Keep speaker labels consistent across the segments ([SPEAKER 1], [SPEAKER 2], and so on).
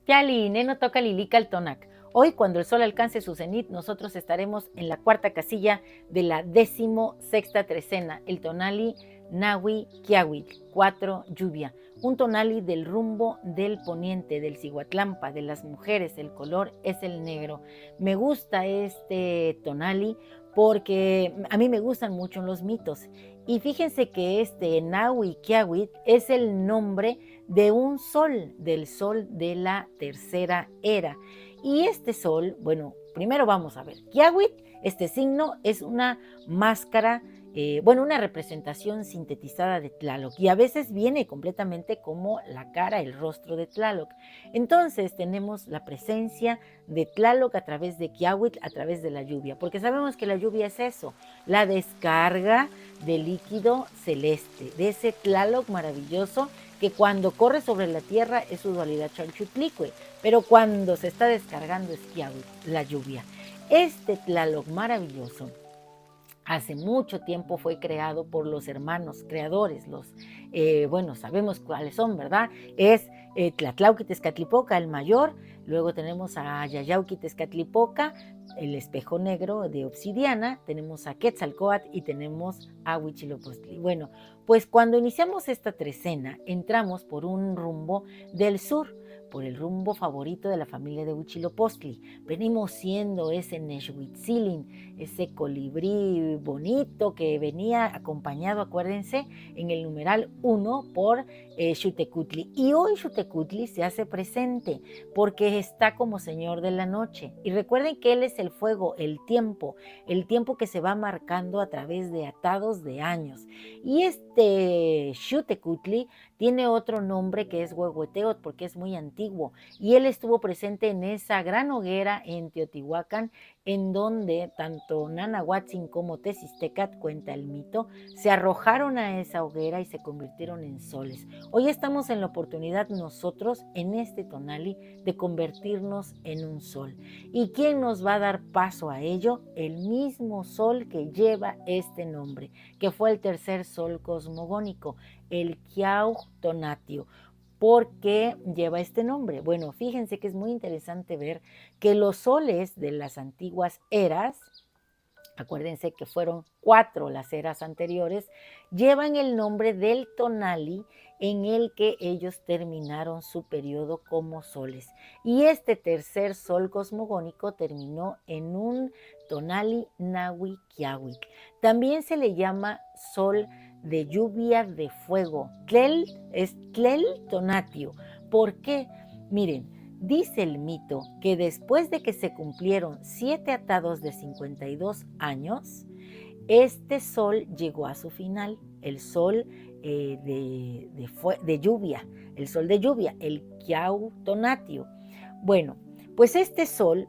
[SPEAKER 1] Yali, Neno toca Lilica al Tonac. Hoy, cuando el sol alcance su cenit, nosotros estaremos en la cuarta casilla de la 16ª trecena, el tonali Nahui Kiawitl, 4 lluvia. Un tonali del rumbo del poniente, del Ciguatlampa, de las mujeres, el color es el negro. Me gusta este tonali porque a mí me gustan mucho los mitos. Y fíjense que este Nahui Kiawitl es el nombre de un sol, del sol de la tercera era. Y este sol, bueno, primero vamos a ver, Kiawitl, este signo es una máscara, una representación sintetizada de Tlaloc y a veces viene completamente como la cara, el rostro de Tlaloc. Entonces tenemos la presencia de Tlaloc a través de Kiawitl, a través de la lluvia, porque sabemos que la lluvia es eso, la descarga de líquido celeste, de ese Tlaloc maravilloso que cuando corre sobre la tierra es su dualidad Chalchutlicue, pero cuando se está descargando es Kiawitl, la lluvia. Este Tlaloc maravilloso hace mucho tiempo fue creado por los hermanos creadores, sabemos cuáles son, ¿verdad? Es Tlatlauquitezcatlipoca, el mayor, luego tenemos a Yayauquitezcatlipoca, el espejo negro de obsidiana, tenemos a Quetzalcóatl y tenemos a Huitzilopochtli. Bueno, pues cuando iniciamos esta trecena, entramos por un rumbo del sur, por el rumbo favorito de la familia de Huitzilopochtli. Venimos siendo ese Nexhuitzilin, ese colibrí bonito que venía acompañado, acuérdense, en el numeral 1 por Xutecutli. Y hoy Xutecutli se hace presente porque está como señor de la noche. Y recuerden que él es el fuego, el tiempo que se va marcando a través de atados de años. Y este Xutecutli tiene otro nombre que es Huehueteotl porque es muy antiguo y él estuvo presente en esa gran hoguera en Teotihuacán en donde tanto Nanahuatzin como Teziztecat, cuenta el mito, se arrojaron a esa hoguera y se convirtieron en soles. Hoy estamos en la oportunidad nosotros en este tonali de convertirnos en un sol. ¿Y quién nos va a dar paso a ello? El mismo sol que lleva este nombre, que fue el tercer sol cosmogónico, el Kiauhtonatio. ¿Por qué lleva este nombre? Bueno, fíjense que es muy interesante ver que los soles de las antiguas eras, acuérdense que fueron 4 las eras anteriores, llevan el nombre del tonali en el que ellos terminaron su periodo como soles. Y este tercer sol cosmogónico terminó en un tonali Nahui Kiawitl. También se le llama sol de lluvia de fuego. Tlel es Tlel Tonatio. ¿Por qué? Miren, dice el mito que después de que se cumplieron 7 atados de 52 años, este sol llegó a su final, el sol de lluvia, el sol de lluvia, el Kiauhtonatio. Bueno, pues este sol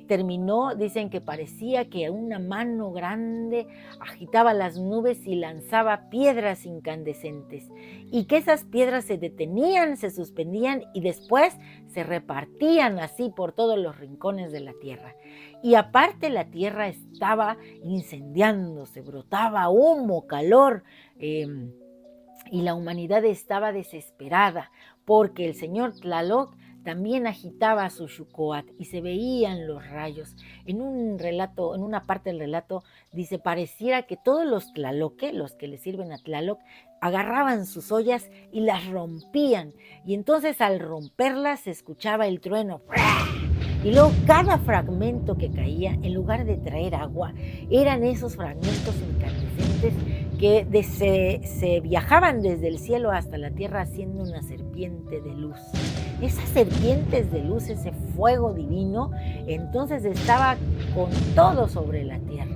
[SPEAKER 1] terminó, dicen que parecía que una mano grande agitaba las nubes y lanzaba piedras incandescentes y que esas piedras se detenían, se suspendían y después se repartían así por todos los rincones de la tierra. Y aparte la tierra estaba incendiándose, brotaba humo, calor, y la humanidad estaba desesperada porque el señor Tlaloc también agitaba su Xucoatl y se veían los rayos. En un relato, en una parte del relato, dice, pareciera que todos los tlaloque, los que le sirven a Tlaloc, agarraban sus ollas y las rompían. Y entonces al romperlas se escuchaba el trueno. Y luego cada fragmento que caía, en lugar de traer agua, eran esos fragmentos incandescentes que se viajaban desde el cielo hasta la tierra haciendo una serpiente de luz. Esas serpientes de luz, ese fuego divino, entonces estaba con todo sobre la tierra.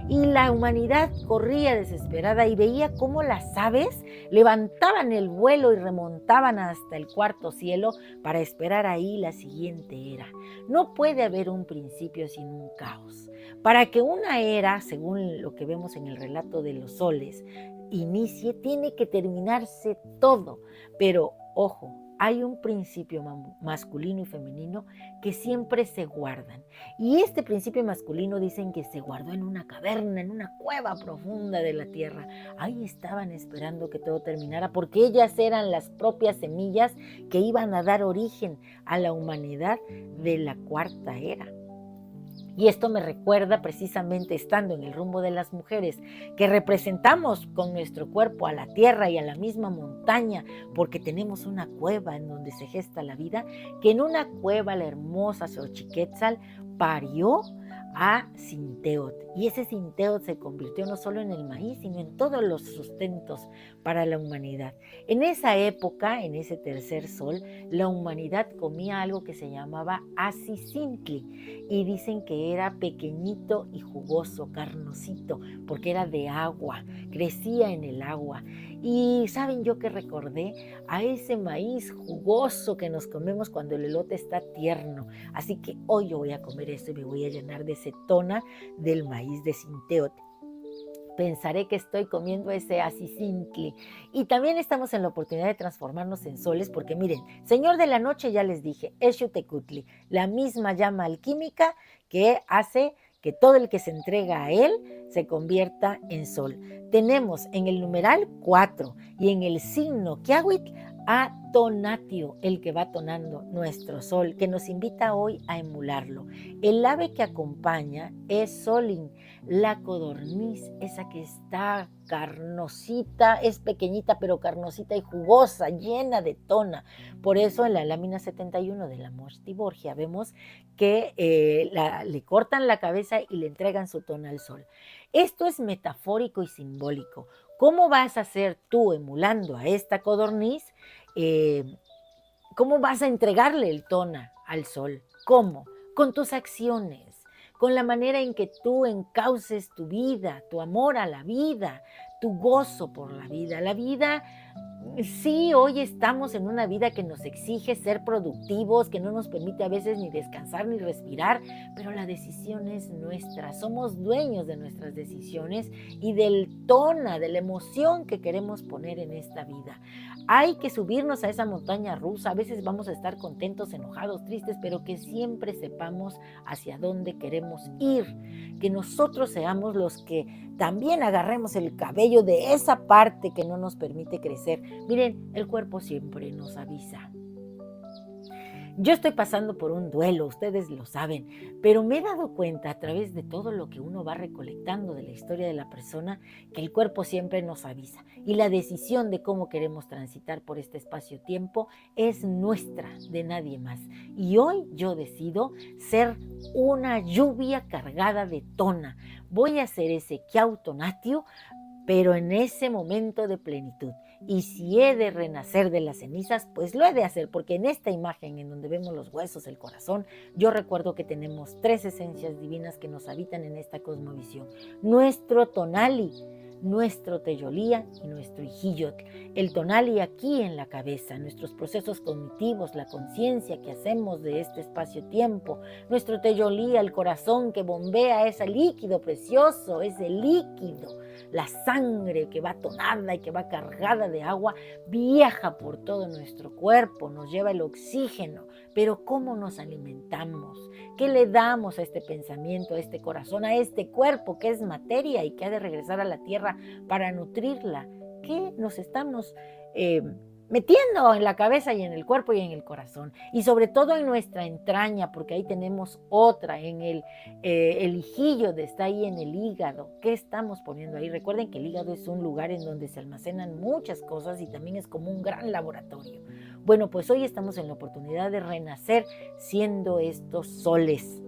[SPEAKER 1] Y la humanidad corría desesperada y veía cómo las aves levantaban el vuelo y remontaban hasta el cuarto cielo para esperar ahí la siguiente era. No puede haber un principio sin un caos. Para que una era, según lo que vemos en el relato de los soles, inicie, tiene que terminarse todo. Pero, ojo, hay un principio masculino y femenino que siempre se guardan. Y este principio masculino dicen que se guardó en una caverna, en una cueva profunda de la tierra. Ahí estaban esperando que todo terminara, porque ellas eran las propias semillas que iban a dar origen a la humanidad de la cuarta era. Y esto me recuerda precisamente estando en el rumbo de las mujeres, que representamos con nuestro cuerpo a la tierra y a la misma montaña, porque tenemos una cueva en donde se gesta la vida, que en una cueva la hermosa Xochiquetzal parió a Sinteot. Y ese Sinteot se convirtió no solo en el maíz, sino en todos los sustentos para la humanidad. En esa época, en ese tercer sol, la humanidad comía algo que se llamaba asisintli, y dicen que era pequeñito y jugoso, carnosito, porque era de agua, crecía en el agua. Y ¿saben yo que recordé? A ese maíz jugoso que nos comemos cuando el elote está tierno. Así que hoy yo voy a comer esto y me voy a llenar de cetona del maíz de Sinteot. Pensaré que estoy comiendo ese asisintli. Y también estamos en la oportunidad de transformarnos en soles, porque miren, Señor de la Noche, ya les dije, Xotecutli, la misma llama alquímica que hace que todo el que se entrega a él se convierta en sol. Tenemos en el numeral 4 y en el signo Quiahuitl a Tonatio, el que va tonando nuestro sol, que nos invita hoy a emularlo. El ave que acompaña es Solin, la codorniz, esa que está carnosita, es pequeñita pero carnosita y jugosa, llena de tona. Por eso en la lámina 71 de la Moshti Borgia vemos que le cortan la cabeza y le entregan su tona al sol. Esto es metafórico y simbólico. ¿Cómo vas a hacer tú emulando a esta codorniz? ¿Cómo vas a entregarle el tona al sol? ¿Cómo? Con tus acciones, con la manera en que tú encauces tu vida, tu amor a la vida, tu gozo por la vida. La vida, sí, hoy estamos en una vida que nos exige ser productivos, que no nos permite a veces ni descansar ni respirar, pero la decisión es nuestra. Somos dueños de nuestras decisiones y del tona, de la emoción que queremos poner en esta vida. Hay que subirnos a esa montaña rusa. A veces vamos a estar contentos, enojados, tristes, pero que siempre sepamos hacia dónde queremos ir. Que nosotros seamos los que también agarremos el cabello de esa parte que no nos permite crecer. Miren, el cuerpo siempre nos avisa. Yo estoy pasando por un duelo, ustedes lo saben, pero me he dado cuenta a través de todo lo que uno va recolectando de la historia de la persona que el cuerpo siempre nos avisa y la decisión de cómo queremos transitar por este espacio-tiempo es nuestra, de nadie más. Y hoy yo decido ser una lluvia cargada de tona. Voy a hacer ese Quiauhtonatio, pero en ese momento de plenitud. Y si he de renacer de las cenizas, pues lo he de hacer, porque en esta imagen en donde vemos los huesos, el corazón, yo recuerdo que tenemos 3 esencias divinas que nos habitan en esta cosmovisión. Nuestro tonali, nuestro teyolía y nuestro ijillotl. El tonali aquí en la cabeza, nuestros procesos cognitivos, la conciencia que hacemos de este espacio-tiempo. Nuestro teyolía, el corazón que bombea ese líquido precioso, ese líquido. La sangre que va tonada y que va cargada de agua viaja por todo nuestro cuerpo, nos lleva el oxígeno. Pero ¿cómo nos alimentamos? ¿Qué le damos a este pensamiento, a este corazón, a este cuerpo que es materia y que ha de regresar a la tierra para nutrirla? ¿Qué nos estamos metiendo en la cabeza y en el cuerpo y en el corazón? Y sobre todo en nuestra entraña, porque ahí tenemos otra, en el hijillo está ahí en el hígado. ¿Qué estamos poniendo ahí? Recuerden que el hígado es un lugar en donde se almacenan muchas cosas y también es como un gran laboratorio. Bueno, pues hoy estamos en la oportunidad de renacer siendo estos soles.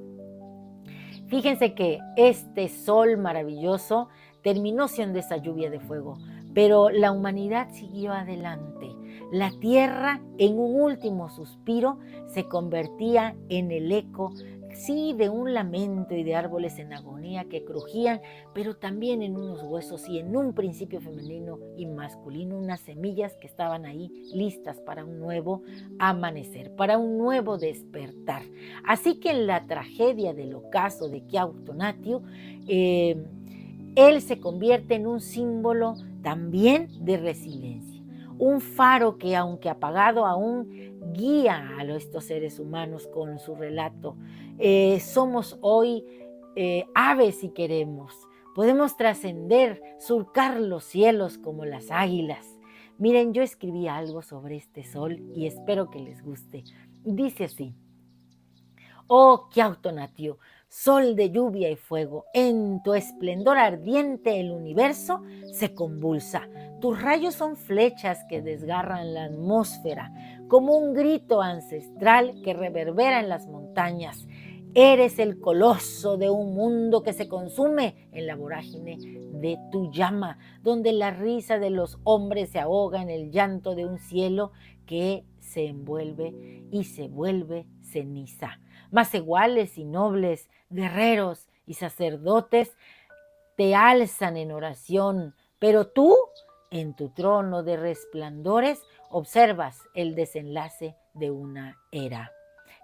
[SPEAKER 1] Fíjense que este sol maravilloso terminó siendo esa lluvia de fuego, pero la humanidad siguió adelante. La tierra, en un último suspiro, se convertía en el eco, sí, de un lamento y de árboles en agonía que crujían, pero también en unos huesos y en un principio femenino y masculino, unas semillas que estaban ahí listas para un nuevo amanecer, para un nuevo despertar. Así que en la tragedia del ocaso de Quiauhtonatio, él se convierte en un símbolo también de resiliencia. Un faro que, aunque apagado, aún guía a estos seres humanos con su relato. Somos hoy aves si queremos. Podemos trascender, surcar los cielos como las águilas. Miren, yo escribí algo sobre este sol y espero que les guste. Dice así: oh Kiauhtonatiuh, sol de lluvia y fuego, en tu esplendor ardiente el universo se convulsa. Tus rayos son flechas que desgarran la atmósfera, como un grito ancestral que reverbera en las montañas. Eres el coloso de un mundo que se consume en la vorágine de tu llama, donde la risa de los hombres se ahoga en el llanto de un cielo que se envuelve y se vuelve ceniza. Mas iguales y nobles, guerreros y sacerdotes te alzan en oración, pero tú, en tu trono de resplandores, observas el desenlace de una era.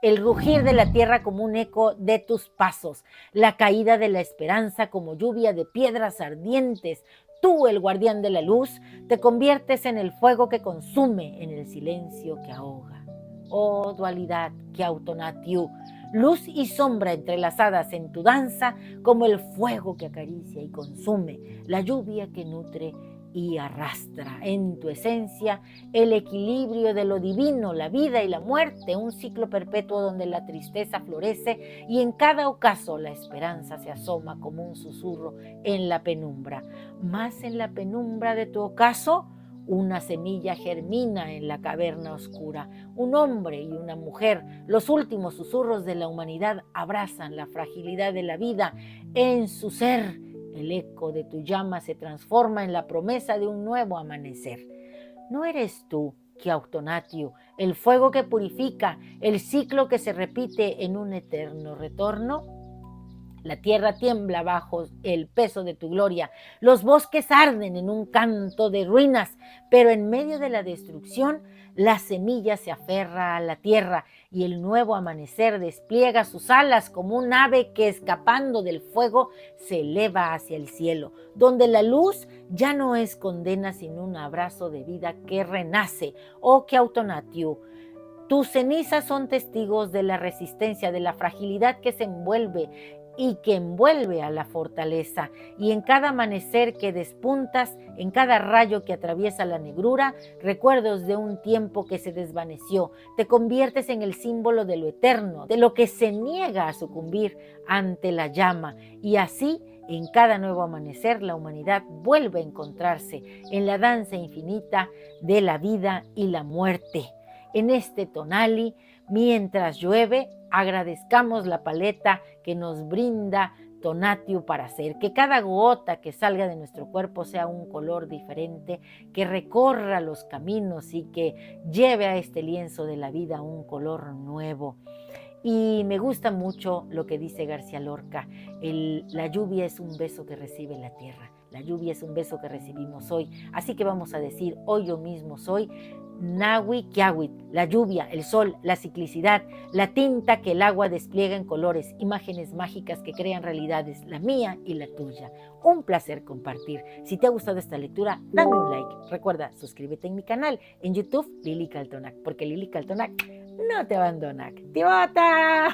[SPEAKER 1] El rugir de la tierra como un eco de tus pasos, la caída de la esperanza como lluvia de piedras ardientes. Tú, el guardián de la luz, te conviertes en el fuego que consume, en el silencio que ahoga. Oh dualidad, Kiauhtonatiuh, luz y sombra entrelazadas en tu danza, como el fuego que acaricia y consume, la lluvia que nutre y arrastra en tu esencia el equilibrio de lo divino, la vida y la muerte, un ciclo perpetuo donde la tristeza florece y en cada ocaso la esperanza se asoma como un susurro en la penumbra. Más en la penumbra de tu ocaso, una semilla germina en la caverna oscura. Un hombre y una mujer, los últimos susurros de la humanidad, abrazan la fragilidad de la vida en su ser. El eco de tu llama se transforma en la promesa de un nuevo amanecer. ¿No eres tú, Kiauhtonatiuh, el fuego que purifica, el ciclo que se repite en un eterno retorno? La tierra tiembla bajo el peso de tu gloria, los bosques arden en un canto de ruinas, pero en medio de la destrucción, la semilla se aferra a la tierra y el nuevo amanecer despliega sus alas como un ave que, escapando del fuego, se eleva hacia el cielo, donde la luz ya no es condena sino un abrazo de vida que renace. Oh Kiauhtonatiuh, tus cenizas son testigos de la resistencia, de la fragilidad que se envuelve y que envuelve a la fortaleza. Y en cada amanecer que despuntas, en cada rayo que atraviesa la negrura, recuerdos de un tiempo que se desvaneció. Te conviertes en el símbolo de lo eterno, de lo que se niega a sucumbir ante la llama. Y así, en cada nuevo amanecer, la humanidad vuelve a encontrarse en la danza infinita de la vida y la muerte. En este tonali, mientras llueve, agradezcamos la paleta que nos brinda Tonatiuh para hacer, que cada gota que salga de nuestro cuerpo sea un color diferente, que recorra los caminos y que lleve a este lienzo de la vida un color nuevo. Y me gusta mucho lo que dice García Lorca: la lluvia es un beso que recibe la tierra, la lluvia es un beso que recibimos hoy, así que vamos a decir: hoy yo mismo soy Nawi Kiawit, la lluvia, el sol, la ciclicidad, la tinta que el agua despliega en colores, imágenes mágicas que crean realidades, la mía y la tuya. Un placer compartir. Si te ha gustado esta lectura, dame un like. Recuerda, suscríbete en mi canal en YouTube, Lili Kaltonak, porque Lili Kaltonak no te abandona. ¡Activota!